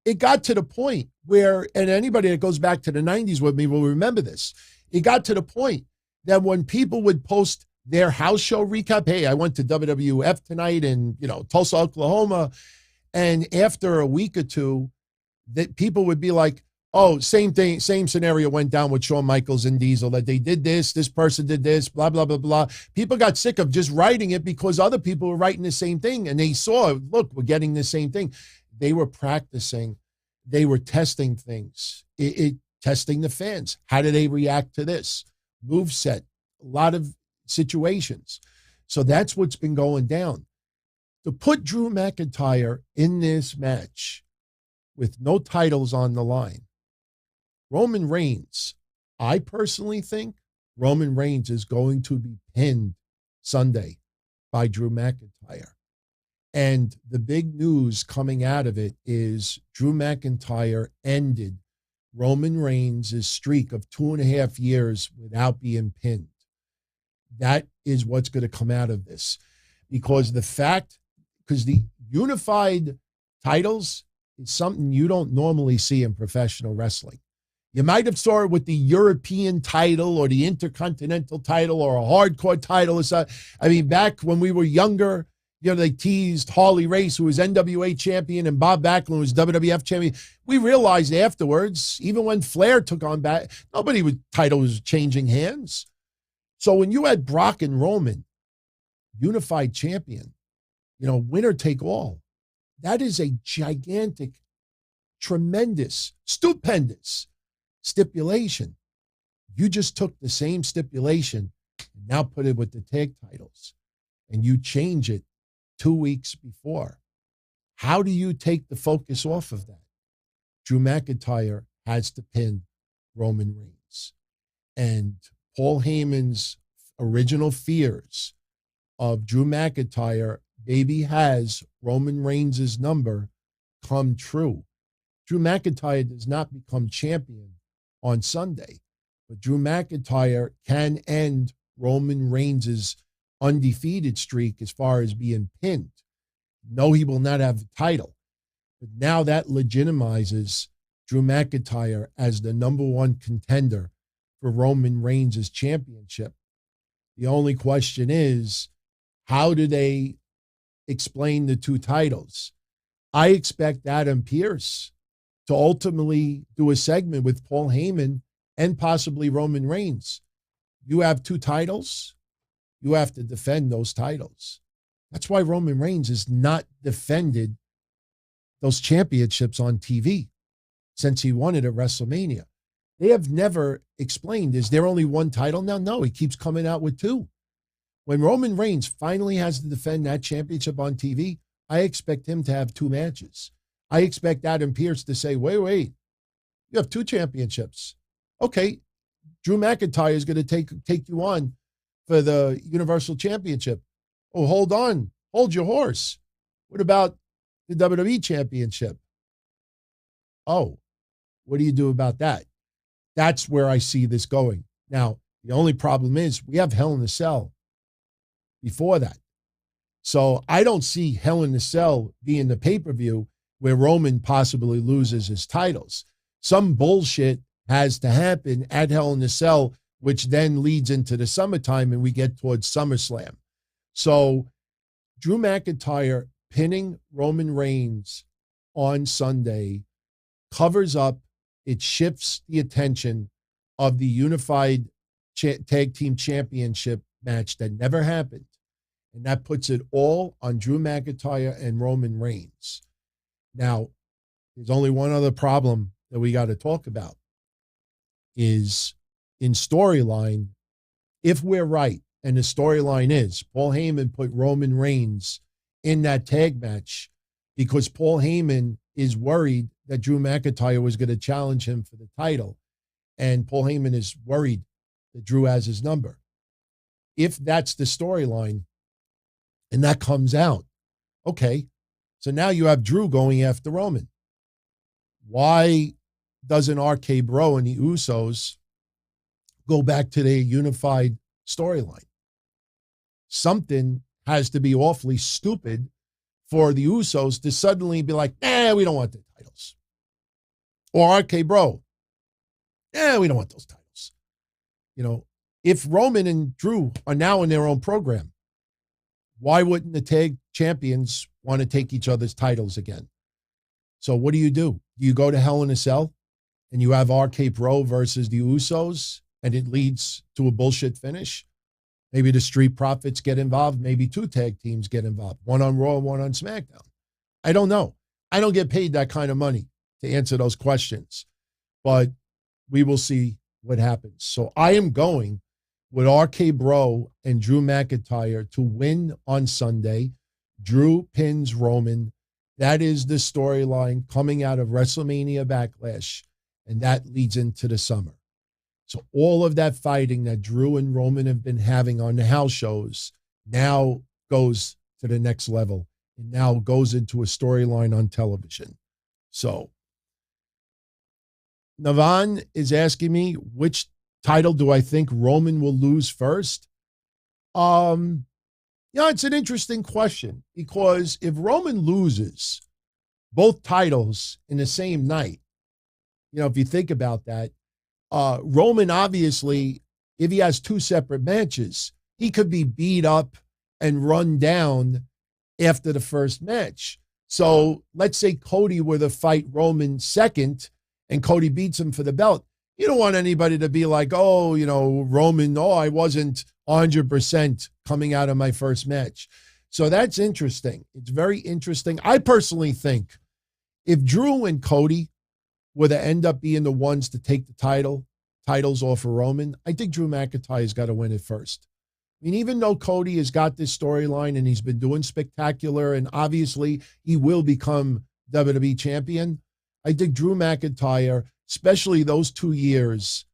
it got to the point where, and anybody that goes back to the 90s with me will remember this, it got to the point that when people would post their house show recap, hey, I went to WWF tonight in, Tulsa, Oklahoma, and after a week or two, that people would be like, oh, same thing, same scenario went down with Shawn Michaels and Diesel, that they did this person did this, blah, blah, blah, blah. People got sick of just writing it because other people were writing the same thing, and they saw, look, we're getting the same thing. They were practicing. They were testing things, testing the fans. How do they react to this? Moveset, a lot of situations. So that's what's been going down. To put Drew McIntyre in this match with no titles on the line, Roman Reigns, I personally think Roman Reigns is going to be pinned Sunday by Drew McIntyre. And the big news coming out of it is Drew McIntyre ended Roman Reigns' streak of 2.5 years without being pinned. That is what's going to come out of this. Because the unified titles is something you don't normally see in professional wrestling. You might have saw it with the European title or the Intercontinental title or a hardcore title or something. I mean, back when we were younger, they teased Harley Race, who was NWA champion, and Bob Backlund, who was WWF champion. We realized afterwards, even when Flair took on back, title was changing hands. So when you had Brock and Roman, unified champion, winner take all, that is a gigantic, tremendous, stupendous stipulation. You just took the same stipulation and now put it with the tag titles, and you change it 2 weeks before. How do you take the focus off of that? Drew McIntyre has to pin Roman Reigns. And Paul Heyman's original fears of Drew McIntyre, baby has Roman Reigns' number, come true. Drew McIntyre does not become champion on Sunday, but Drew McIntyre can end Roman Reigns' undefeated streak as far as being pinned. No, he will not have the title, but now that legitimizes Drew McIntyre as the number 1 contender for Roman Reigns' championship. The only question is, how do they explain the 2 titles? I expect Adam Pearce to ultimately do a segment with Paul Heyman and possibly Roman Reigns. You have 2 titles. You have to defend those titles. That's why Roman Reigns has not defended those championships on TV since he won it at WrestleMania. They have never explained, is there only 1 title now? No, he keeps coming out with 2. When Roman Reigns finally has to defend that championship on TV, I expect him to have 2 matches. I expect Adam Pearce to say, wait, you have 2 championships. Okay, Drew McIntyre is going to take you on for the Universal Championship. Oh, hold on. Hold your horse. What about the WWE Championship? Oh, what do you do about that? That's where I see this going. Now, the only problem is we have Hell in a Cell before that. So I don't see Hell in a Cell being the pay-per-view where Roman possibly loses his titles. Some bullshit has to happen at Hell in a Cell, which then leads into the summertime and we get towards SummerSlam. So Drew McIntyre pinning Roman Reigns on Sunday covers up, it shifts the attention of the unified tag team championship match that never happened. And that puts it all on Drew McIntyre and Roman Reigns. Now, There's only one other problem that we got to talk about is in storyline, if we're right, and the storyline is Paul Heyman put Roman Reigns in that tag match because Paul Heyman is worried that Drew McIntyre was going to challenge him for the title. And Paul Heyman is worried that Drew has his number. If that's the storyline and that comes out, okay, so now you have Drew going after Roman. Why doesn't RK Bro and the Usos go back to their unified storyline? Something has to be awfully stupid for the Usos to suddenly be like, we don't want the titles. Or RK Bro, we don't want those titles. You know, if Roman and Drew are now in their own program, why wouldn't the tag champions want to take each other's titles again? So what do? Do you go to Hell in a Cell and you have RK Bro versus the Usos and it leads to a bullshit finish? Maybe the Street Profits get involved. Maybe two tag teams get involved, one on Raw, one on SmackDown. I don't know. I don't get paid that kind of money to answer those questions, but we will see what happens. So I am going with RK Bro and Drew McIntyre to win on Sunday. Drew pins Roman. That is the storyline coming out of WrestleMania Backlash, and that leads into the summer. So all of that fighting that Drew and Roman have been having on the house shows now goes to the next level and now goes into a storyline on television. So Navan is asking me, which title do I think Roman will lose first? It's an interesting question because if Roman loses both titles in the same night, if you think about that, Roman, obviously, if he has two separate matches, he could be beat up and run down after the first match. So let's say Cody were to fight Roman second and Cody beats him for the belt. You don't want anybody to be like, Roman, I wasn't 100% coming out of my first match. So that's interesting. It's very interesting. I personally think if Drew and Cody were to end up being the ones to take the titles off of Roman, I think Drew McIntyre's got to win it first. I mean, even though Cody has got this storyline and he's been doing spectacular, and obviously he will become WWE champion, I think Drew McIntyre, especially those 2 years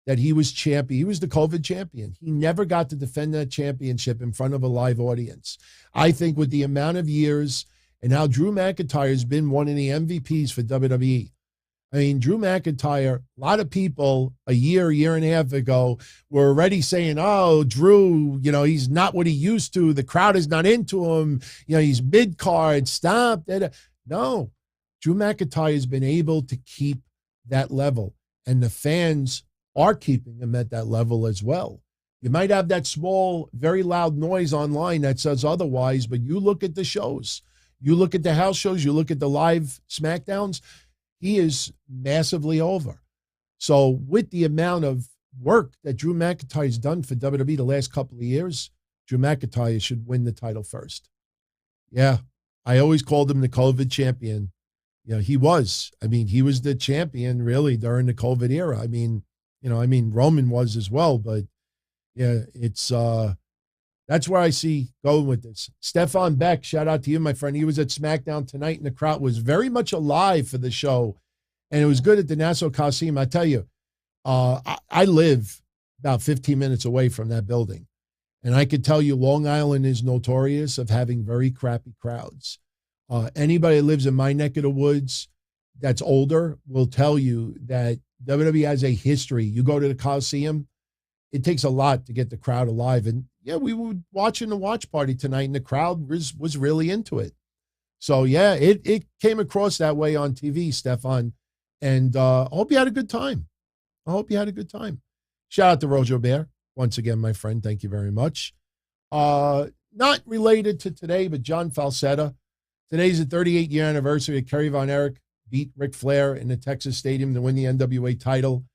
that he was champion, he was the COVID champion. He never got to defend that championship in front of a live audience. I think with the amount of years and how Drew McIntyre has been one of the MVPs for WWE, I mean, Drew McIntyre, a lot of people a year and a half ago were already saying, Drew, he's not what he used to. The crowd is not into him. He's mid-card. Stop. No, Drew McIntyre has been able to keep that level, and the fans are keeping him at that level as well. You might have that small, very loud noise online that says otherwise, but you look at the shows. You look at the house shows. You look at the live Smackdowns. He is massively over. So with the amount of work that Drew McIntyre has done for WWE the last couple of years, Drew McIntyre should win the title first. Yeah, I always called him the COVID champion. He was. I mean, he was the champion really during the COVID era. I mean, Roman was as well, but yeah, it's that's where I see going with this. Stefan Beck, shout out to you, my friend. He was at SmackDown tonight, and the crowd was very much alive for the show, and it was good at the Nassau Coliseum. I tell you, I live about 15 minutes away from that building, and I could tell you Long Island is notorious of having very crappy crowds. Anybody that lives in my neck of the woods that's older will tell you that WWE has a history. You go to the Coliseum, it takes a lot to get the crowd alive. And yeah, we were watching the watch party tonight and the crowd was really into it. So yeah, it came across that way on TV, Stefan. And I hope you had a good time. Shout out to Rojo Bear. Once again, my friend, thank you very much. Not related to today, but John Falsetta. Today's the 38-year anniversary of Kerry Von Erich beat Ric Flair in the Texas Stadium to win the NWA title.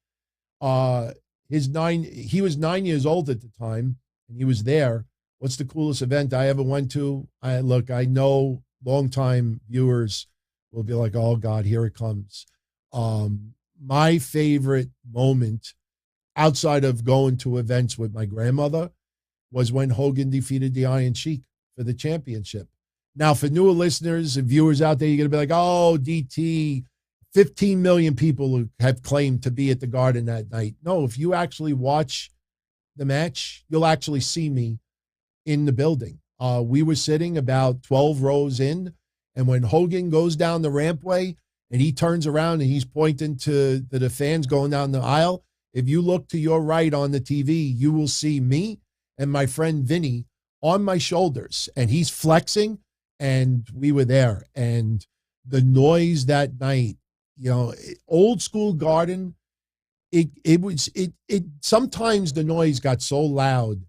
He was 9 years old at the time, and he was there. What's the coolest event I ever went to? I know longtime viewers will be like, oh God, here it comes. My favorite moment outside of going to events with my grandmother was when Hogan defeated the Iron Sheik for the championship. Now, for newer listeners and viewers out there, you're going to be like, oh, DT, 15 million people have claimed to be at the Garden that night. No, if you actually watch the match, you'll actually see me in the building. We were sitting about 12 rows in, and when Hogan goes down the rampway and he turns around and he's pointing to the fans going down the aisle, if you look to your right on the TV, you will see me and my friend Vinny on my shoulders, and he's flexing, and we were there. And the noise that night, you know, old school Garden, it sometimes the noise got so loud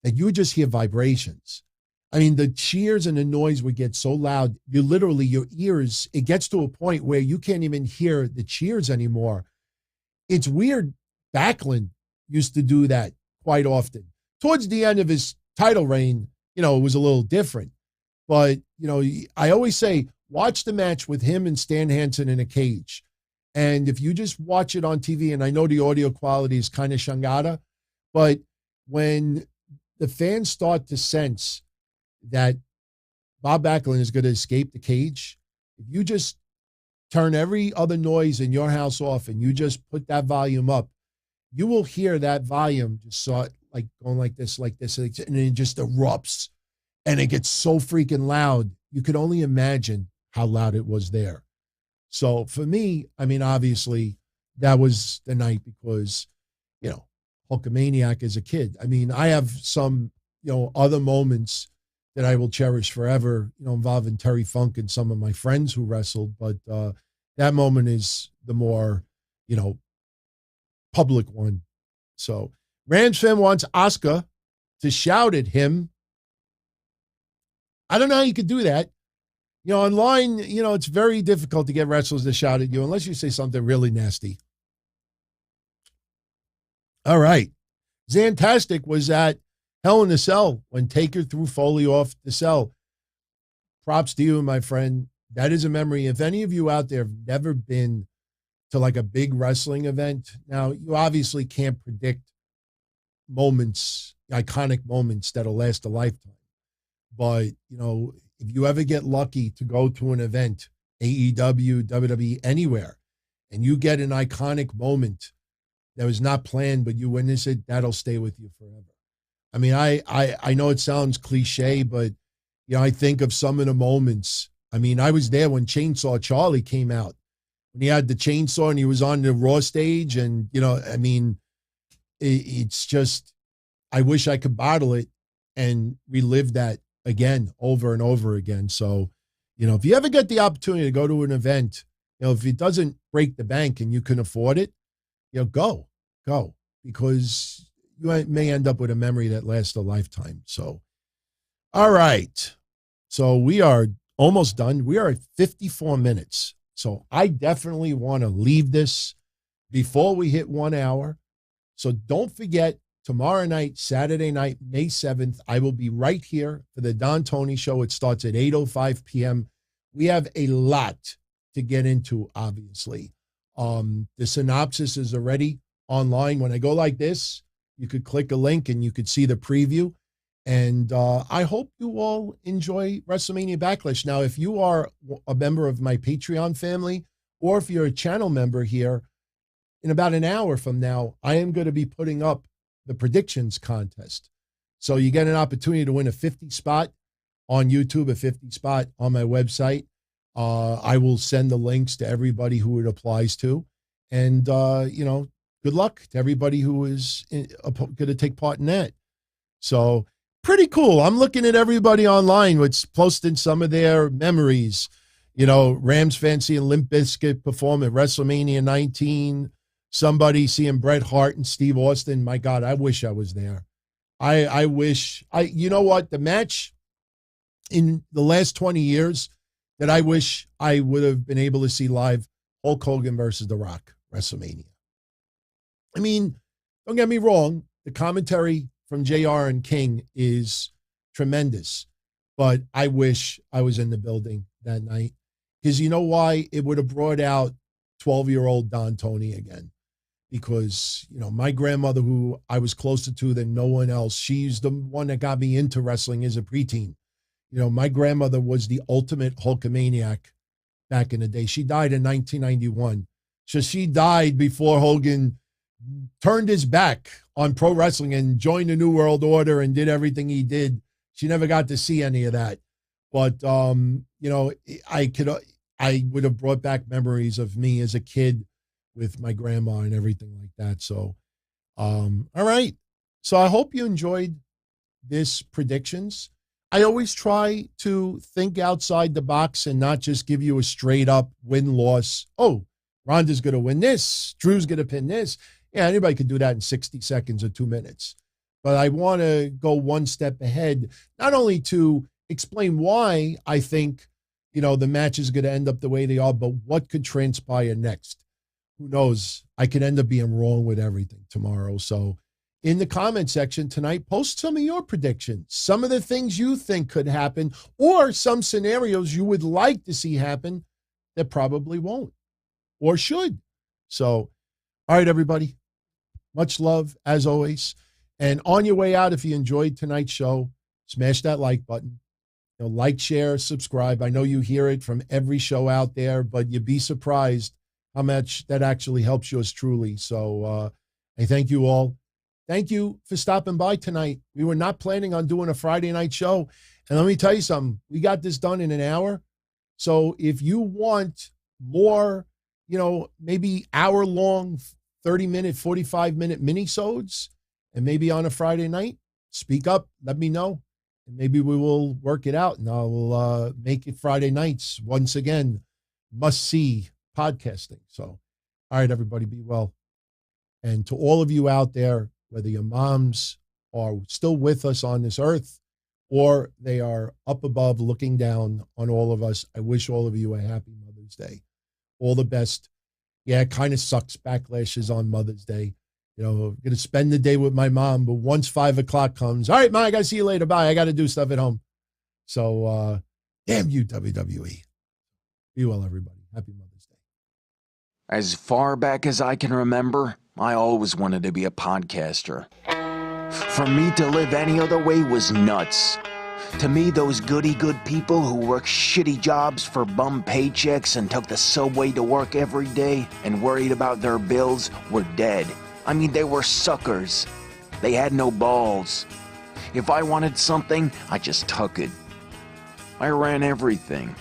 that you would just hear vibrations. I mean, the cheers and the noise would get so loud, you literally, your ears, it gets to a point where you can't even hear the cheers anymore. It's weird. Backlund used to do that quite often. Towards the end of his title reign, you know, it was a little different. But, you know, I always say, watch the match with him and Stan Hansen in a cage. And if you just watch it on TV, and I know the audio quality is kind of shangada, but when the fans start to sense that Bob Backlund is going to escape the cage, if you just turn every other noise in your house off and you just put that volume up, you will hear that volume just start like going like this, and it just erupts, and it gets so freaking loud. You could only imagine how loud it was there. So for me, I mean, obviously that was the night because, you know, Hulkamaniac as a kid. I mean, I have some, you know, other moments that I will cherish forever, you know, involving Terry Funk and some of my friends who wrestled. But that moment is the more, you know, public one. So Rams fan wants Asuka to shout at him. I don't know how you could do that. You know, online, you know, it's very difficult to get wrestlers to shout at you unless you say something really nasty. All right. Zantastic was at Hell in a Cell when Taker threw Foley off the cell. Props to you, my friend. That is a memory. If any of you out there have never been to like a big wrestling event, now you obviously can't predict moments, iconic moments that'll last a lifetime. But, you know, if you ever get lucky to go to an event, AEW, WWE, anywhere, and you get an iconic moment that was not planned, but you witness it, that'll stay with you forever. I mean, I know it sounds cliche, but, you know, I think of some of the moments. I mean, I was there when Chainsaw Charlie came out, when he had the chainsaw and he was on the Raw stage. And, you know, I mean, it's just, I wish I could bottle it and relive that again, over and over again. So, you know, if you ever get the opportunity to go to an event, you know, if it doesn't break the bank and you can afford it, you know, go, because you may end up with a memory that lasts a lifetime. So, all right. So we are almost done. We are at 54 minutes. So I definitely want to leave this before we hit 1 hour. So don't forget, tomorrow night, Saturday night, May 7th, I will be right here for the Don Tony Show. It starts at 8:05 p.m. We have a lot to get into, obviously. The synopsis is already online. When I go like this, you could click a link and you could see the preview. And I hope you all enjoy WrestleMania Backlash. Now, if you are a member of my Patreon family, or if you're a channel member here, in about an hour from now, I am going to be putting up the predictions contest. So you get an opportunity to win a 50 spot on YouTube, a 50 spot on my website. I will send the links to everybody who it applies to. And, you know, good luck to everybody who is going to take part in that. So pretty cool. I'm looking at everybody online what's posting some of their memories. You know, Rams fan seeing Limp Bizkit perform at WrestleMania 19. Somebody seeing Bret Hart and Steve Austin. My God, I wish I was there. I wish you know what, the match in the last 20 years that I wish I would have been able to see live, Hulk Hogan versus The Rock, WrestleMania. I mean, don't get me wrong. The commentary from JR and King is tremendous, but I wish I was in the building that night. Because you know why? It would have brought out 12-year-old Don Tony again. Because, my grandmother, who I was closer to than no one else, she's the one that got me into wrestling as a preteen. My grandmother was the ultimate Hulkamaniac back in the day. She died in 1991. So she died before Hogan turned his back on pro wrestling and joined the New World Order and did everything he did. She never got to see any of that. But, I would have brought back memories of me as a kid with my grandma and everything like that. So, all right. So I hope you enjoyed this predictions. I always try to think outside the box and not just give you a straight up win-loss. Oh, Ronda's going to win this. Drew's going to pin this. Yeah, anybody could do that in 60 seconds or 2 minutes. But I want to go one step ahead, not only to explain why I think, the match is going to end up the way they are, but what could transpire next. Who knows? I could end up being wrong with everything tomorrow. So in the comment section tonight, post some of your predictions, some of the things you think could happen, or some scenarios you would like to see happen that probably won't or should. So, all right, everybody. Much love, as always. And on your way out, if you enjoyed tonight's show, smash that like button. Like, share, subscribe. I know you hear it from every show out there, but you'd be surprised how much that actually helps yours truly. So I thank you all. Thank you for stopping by tonight. We were not planning on doing a Friday night show. And let me tell you something. We got this done in an hour. So if you want more, maybe hour-long, 30-minute, 45-minute mini-sodes, and maybe on a Friday night, speak up. Let me know. And maybe we will work it out, and I'll make it Friday nights. Once again, must-see podcasting. So, all right, everybody, be well. And to all of you out there, whether your moms are still with us on this earth or they are up above looking down on all of us, I wish all of you a happy Mother's Day. All the best. Yeah, it kind of sucks. Backlash is on Mother's Day. I'm going to spend the day with my mom, but once 5 o'clock comes, all right, Ma, I got to see you later. Bye. I got to do stuff at home. So, damn you, WWE. Be well, everybody. Happy Mother's Day. As far back as I can remember, I always wanted to be a podcaster. For me to live any other way was nuts. To me, those goody-good people who worked shitty jobs for bum paychecks and took the subway to work every day and worried about their bills were dead. I mean, they were suckers. They had no balls. If I wanted something, I just took it. I ran everything.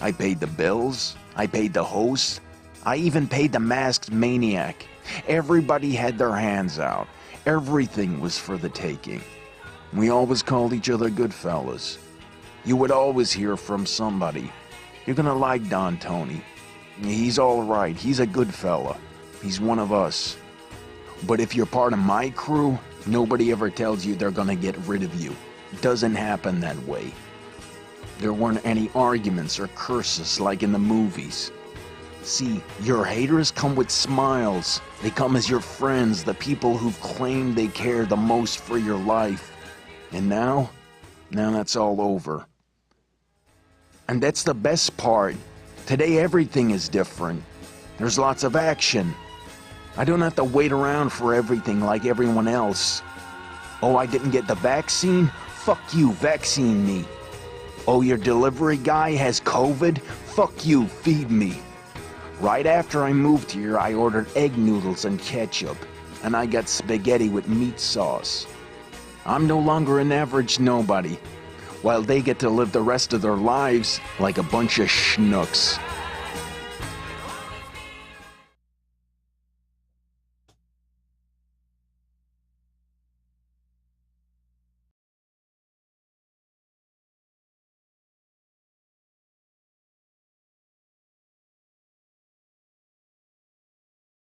I paid the bills. I paid the host. I even paid the masked maniac. Everybody had their hands out. Everything was for the taking. We always called each other good fellas. You would always hear from somebody. You're gonna like Don Tony. He's all right. He's a good fella. He's one of us. But if you're part of my crew, nobody ever tells you they're gonna get rid of you. It doesn't happen that way. There weren't any arguments or curses like in the movies. See, your haters come with smiles. They come as your friends, the people who've claimed they care the most for your life. And now that's all over. And that's the best part. Today everything is different. There's lots of action. I don't have to wait around for everything like everyone else. Oh, I didn't get the vaccine? Fuck you, vaccine me. Oh, your delivery guy has COVID? Fuck you, feed me. Right after I moved here, I ordered egg noodles and ketchup, and I got spaghetti with meat sauce. I'm no longer an average nobody, while they get to live the rest of their lives like a bunch of schnooks.